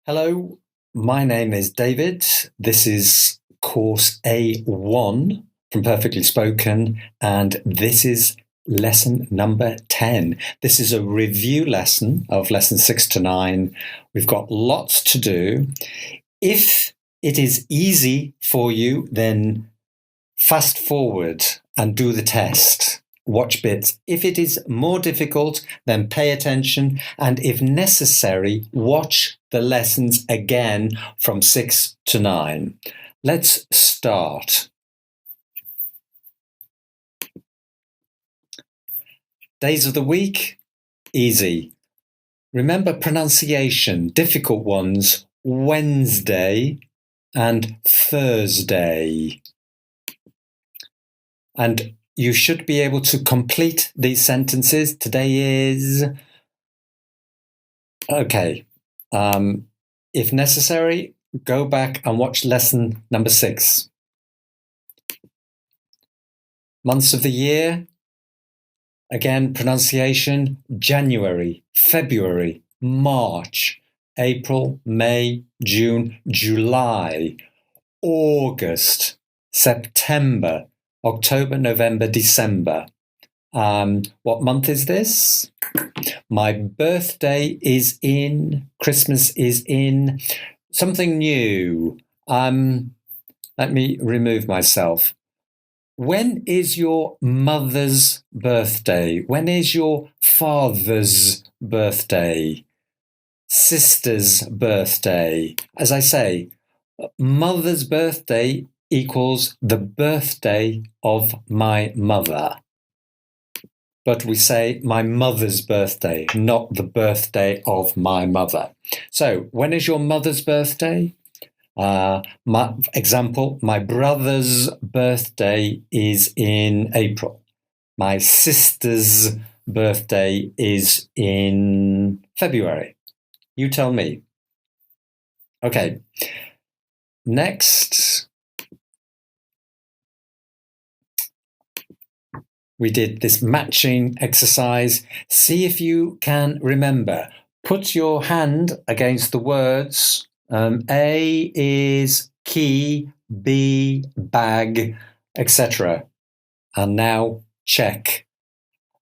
Hello, my name is David. This is course A1 from Perfectly Spoken, and this is lesson number 10. This is a review lesson of lesson 6 to 9. We've got lots to do. If it is easy for you, then fast forward and do the test. Watch bits. If it is more difficult, then pay attention, and if necessary, watch the lessons again from 6 to 9. Let's start. Days of the week, easy. Remember pronunciation, difficult ones, Wednesday and Thursday. And you should be able to complete these sentences. Today is... Okay. If necessary, go back and watch lesson number 6. Months of the year. Again, pronunciation, January, February, March, April, May, June, July, August, September, October, November, December. What month is this? My birthday is in, Christmas is in, something new. Let me remove myself. When is your mother's birthday? When is your father's birthday? Sister's birthday? As I say, mother's birthday equals the birthday of my mother. But we say my mother's birthday, not the birthday of my mother. So, when is your mother's birthday? Example, my brother's birthday is in April. My sister's birthday is in February. You tell me. Okay. Next, we did this matching exercise. See if you can remember. Put your hand against the words. A is key, B, bag, etc. And now check.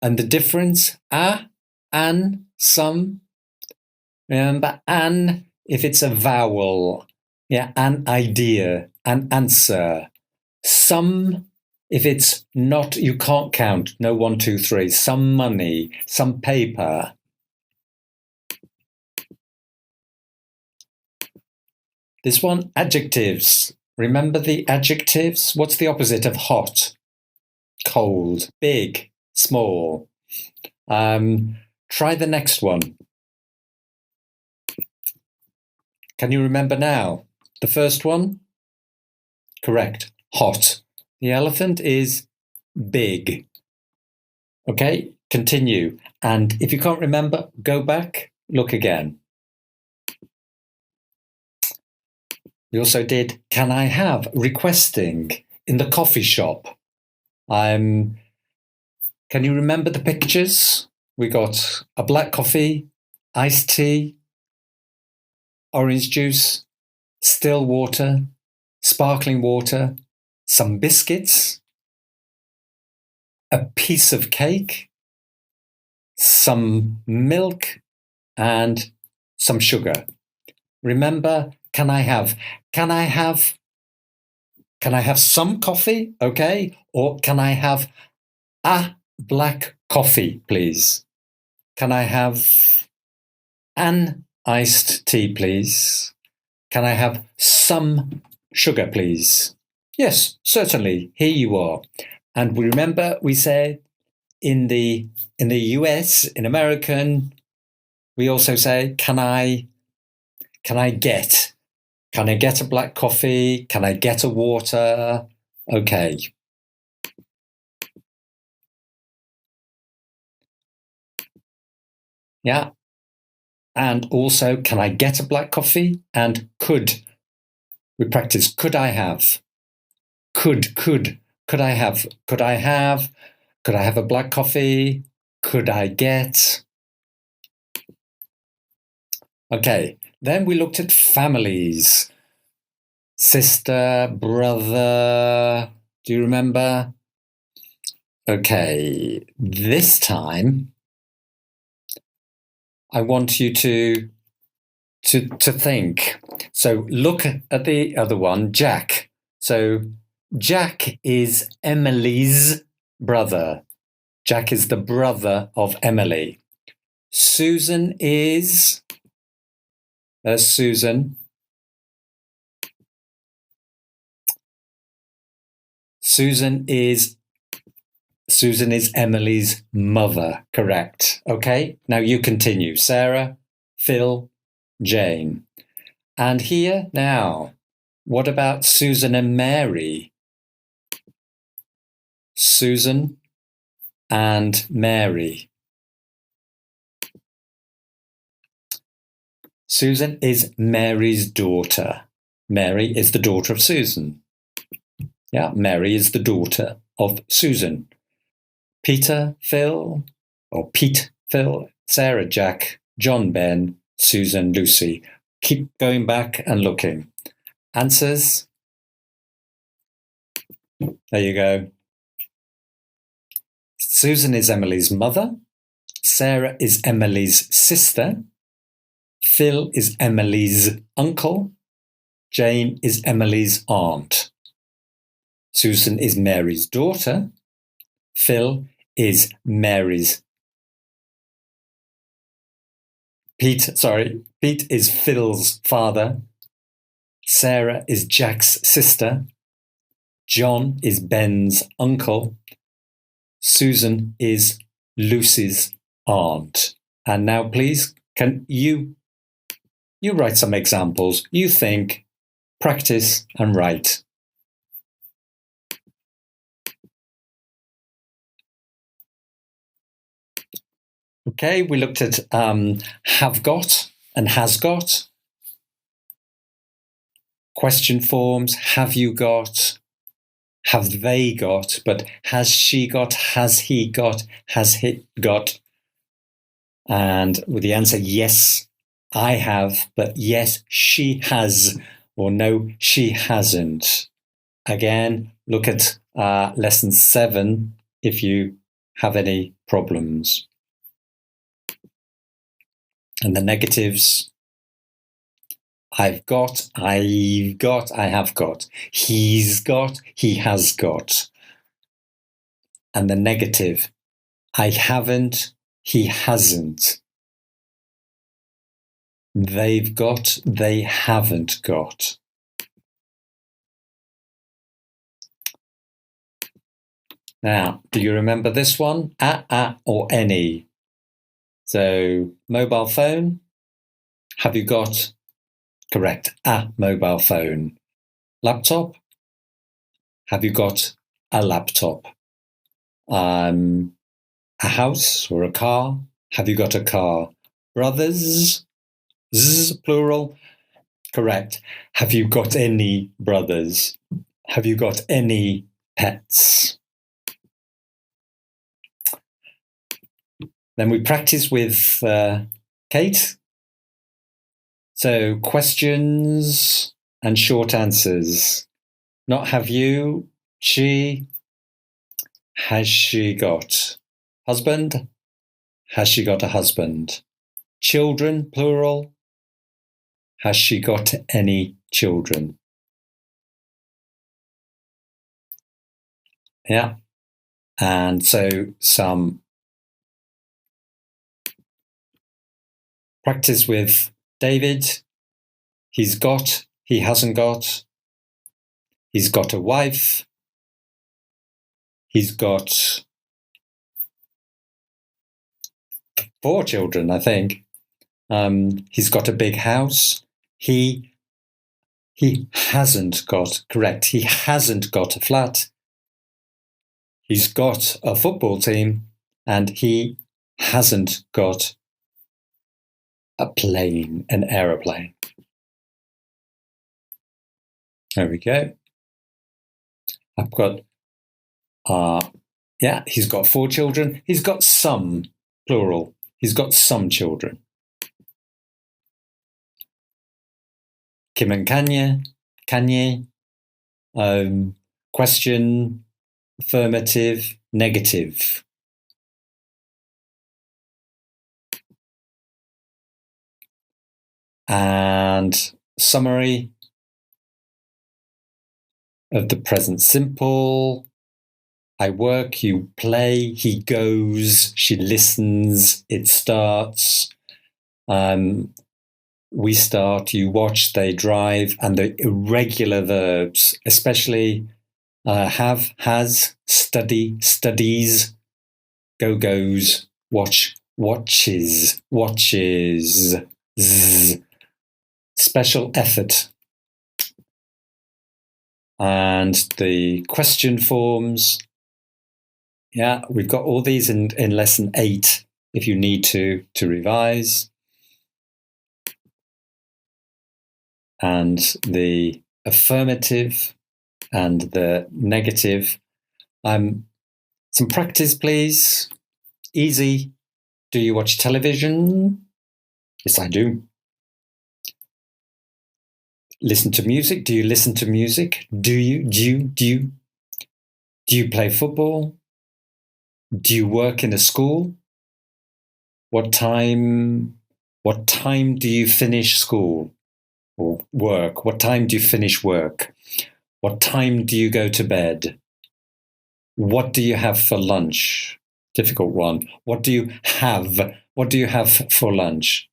And the difference, an, some. Remember, an, if it's a vowel. Yeah, an idea, an answer. Some, if it's not, you can't count. No 1, 2, 3. Some money, some paper. This one, adjectives. Remember the adjectives? What's the opposite of hot? Cold, big, small. Try the next one. Can you remember now? The first one? Correct, hot. The elephant is big. Okay, continue. And if you can't remember, go back, look again. We also did, can I have, requesting in the coffee shop. Can you remember the pictures? We got a black coffee, iced tea, orange juice, still water, sparkling water, some biscuits, a piece of cake, some milk, and some sugar. Remember, can I have some coffee, okay? Or can I have a black coffee, please? Can I have an iced tea, please? Can I have some sugar, please? Yes, certainly. Here you are. And we remember we said in the US, in American, we also say, can I get a black coffee? Can I get a water? Okay. Yeah. And also, can I get a black coffee? And could. We practice, could I have? Could I have? Could I have? Could I have a black coffee? Could I get? Okay, then we looked at families. Sister, brother, do you remember? Okay, this time I want you to think. So look at the other one, Jack. So Jack is Emily's brother. Jack is the brother of Emily. Susan is, there's Susan. Susan is Emily's mother, correct? Okay, now you continue. Sarah, Phil, Jane. And here now, what about Susan and Mary? Susan and Mary. Susan is Mary's daughter. Mary is the daughter of Susan. Yeah, Mary is the daughter of Susan. Peter, Phil, or Pete, Phil, Sarah, Jack, John, Ben, Susan, Lucy. Keep going back and looking. Answers? There you go. Susan is Emily's mother. Sarah is Emily's sister. Phil is Emily's uncle. Jane is Emily's aunt. Susan is Mary's daughter. Phil is Pete is Phil's father. Sarah is Jack's sister. John is Ben's uncle. Susan is Lucy's aunt. And now please, can you write some examples? You think, practice and write. Okay, we looked at have got and has got. Question forms, have you got, have they got, but has she got, has he got, has he got? And with the answer, yes, I have, but yes, she has, or no, she hasn't. Again, look at lesson 7 if you have any problems. And the negatives, I've got, I have got, he's got, he has got. And the negative, I haven't, he hasn't. They've got, they haven't got. Now, do you remember this one? Or any. So, mobile phone, have you got? Correct, a mobile phone. Laptop, have you got a laptop? A house or a car, have you got a car? Brothers, plural, correct. Have you got any brothers? Have you got any pets? Then we practice with Kate. So questions and short answers. Not have you, she, has she got husband? Has she got a husband? Children, plural. Has she got any children? Yeah. And so some practice with David. He's got, he hasn't got. He's got a wife. He's got 4 children, I think. He's got a big house. He hasn't got, correct, he hasn't got a flat. He's got a football team, and he hasn't got a plane, an aeroplane. There we go. I've got Yeah, he's got 4 children. He's got some, plural. He's got some children. Kim and Kanye. Question, affirmative, negative. And summary of the present simple. I work, you play, he goes, she listens, it starts. We start, you watch, they drive, and the irregular verbs, especially have, has, study, studies, go, goes, watch, watches, watches, z, special effort. And the question forms, yeah, we've got all these in lesson 8 if you need to revise. And the affirmative and the negative. Some practice, please. Easy. Do you watch television? Yes, I do. Listen to music? Do you listen to music? Do you play football? Do you work in a school? What time do you finish school or work? What time do you finish work? What time do you go to bed? What do you have for lunch? Difficult one. What do you have? What do you have for lunch?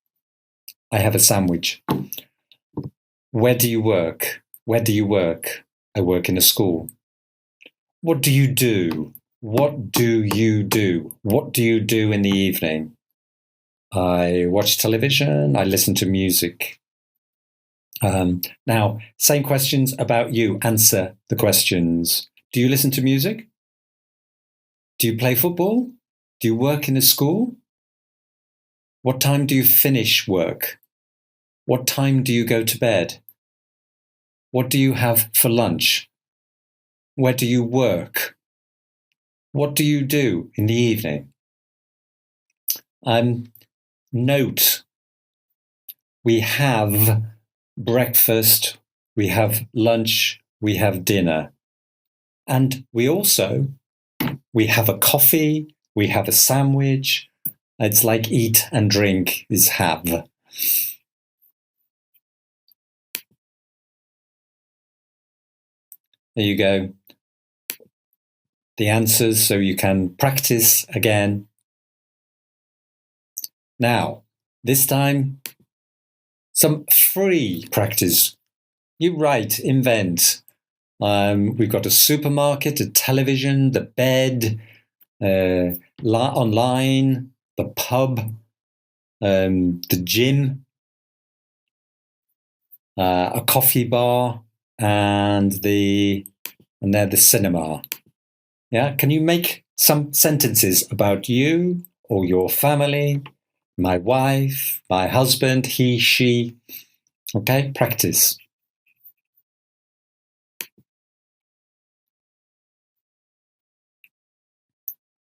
I have a sandwich. Where do you work? Where do you work? I work in a school. What do you do? What do you do? What do you do in the evening? I watch television. I listen to music. Now, same questions about you. Answer the questions. Do you listen to music? Do you play football? Do you work in a school? What time do you finish work? What time do you go to bed? What do you have for lunch? Where do you work? What do you do in the evening? Note, we have breakfast, we have lunch, we have dinner. And we have a coffee, we have a sandwich. It's like eat and drink is have. There you go. The answers so you can practice again. Now, this time, some free practice. You write, invent. We've got a supermarket, a television, the bed, online, the pub, the gym, a coffee bar, and the cinema. Yeah, can you make some sentences about you or your family? My wife, my husband, he, she. Okay, practice.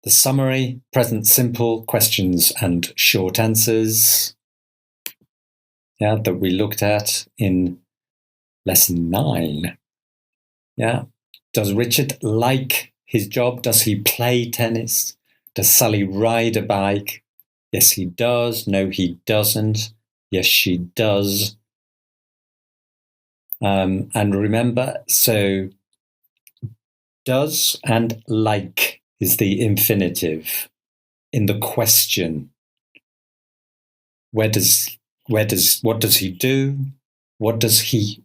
The summary, present simple, questions and short answers. Yeah, that we looked at in lesson 9. Yeah. Does Richard like his job? Does he play tennis? Does Sally ride a bike? Yes, he does. No, he doesn't. Yes, she does. And remember, so does and like is the infinitive in the question. What does he do? Where does he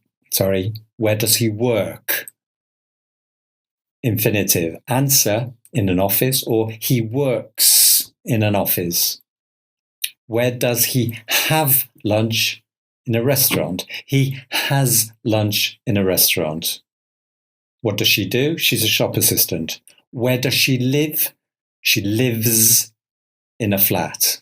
work? Infinitive. Answer, in an office, or he works in an office. Where does he have lunch? In a restaurant. He has lunch in a restaurant. What does she do? She's a shop assistant. Where does she live? She lives in a flat.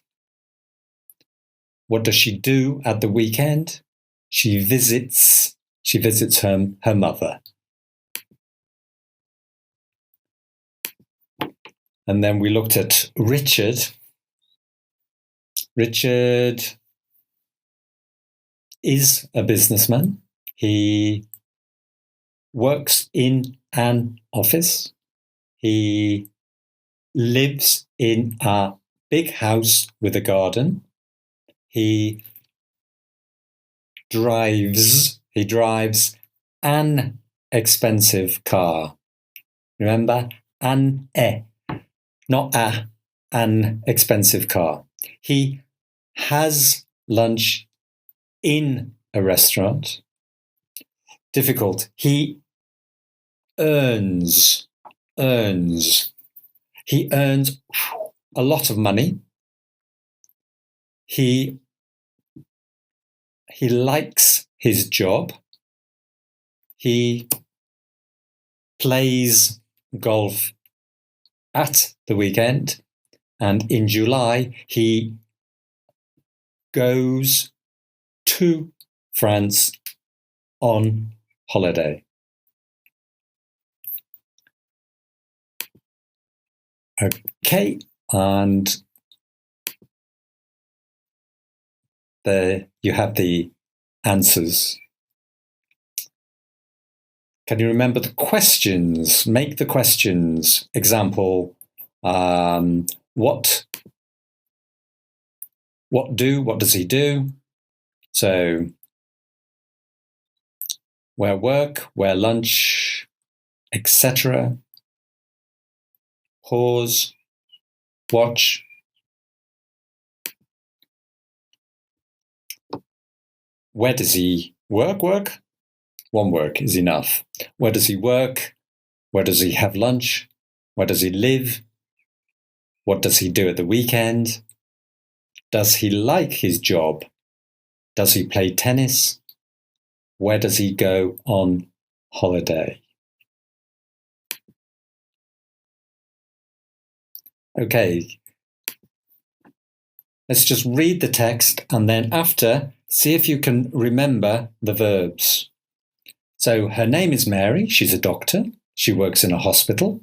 What does she do at the weekend? She visits her mother. And then we looked at Richard. Richard is a businessman. He works in an office. He lives in a big house with a garden. He drives an expensive car. Remember, not an expensive car. He has lunch in a restaurant. Difficult. He earns. He earns a lot of money. He likes his job. He plays golf at the weekend. And in July, he goes to France on holiday. Okay, and there you have the answers. Can you remember the questions? Make the questions. Example, what does he do? So, where work, where lunch, etc. Pause, watch. Where does he work? One work is enough. Where does he work? Where does he have lunch? Where does he live? What does he do at the weekend? Does he like his job? Does he play tennis? Where does he go on holiday? Okay, let's just read the text and then after, see if you can remember the verbs. So her name is Mary. She's a doctor. She works in a hospital.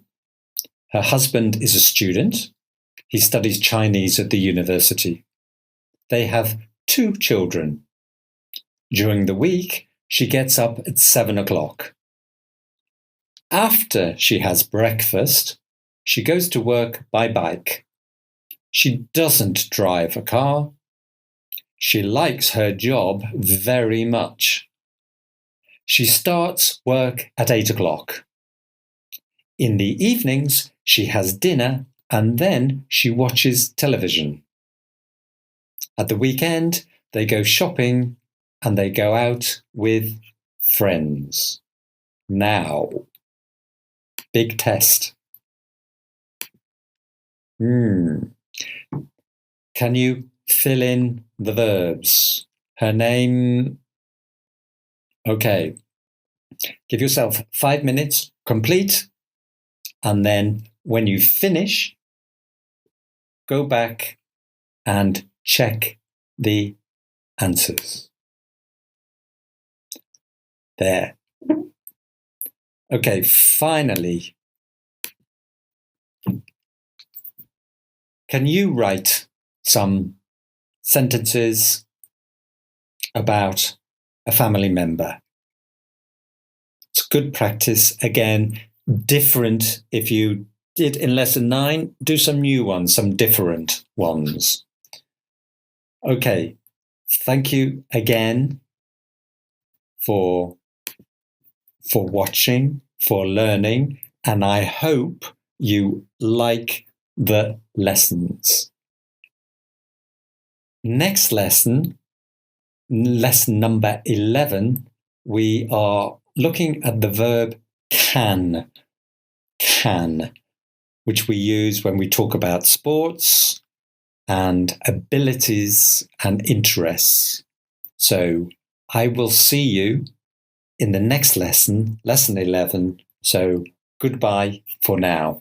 Her husband is a student. He studies Chinese at the university. They have 2 children. During the week, she gets up at 7 o'clock. After she has breakfast, she goes to work by bike. She doesn't drive a car. She likes her job very much. She starts work at 8 o'clock. In the evenings, she has dinner and then she watches television. At the weekend, they go shopping and they go out with friends. Now, big test. Can you fill in the verbs? Her name. Okay. Give yourself 5 minutes, complete. And then when you finish, go back and check the answers. There. Okay, finally. Can you write some sentences about a family member? It's good practice. Again, different. If you did in lesson 9, do some new ones, some different ones. Okay, thank you again for watching, for learning, and I hope you like the lessons. Next lesson, lesson number 11, we are looking at the verb can, which we use when we talk about sports and abilities and interests. So I will see you in the next lesson, lesson 11. So goodbye for now.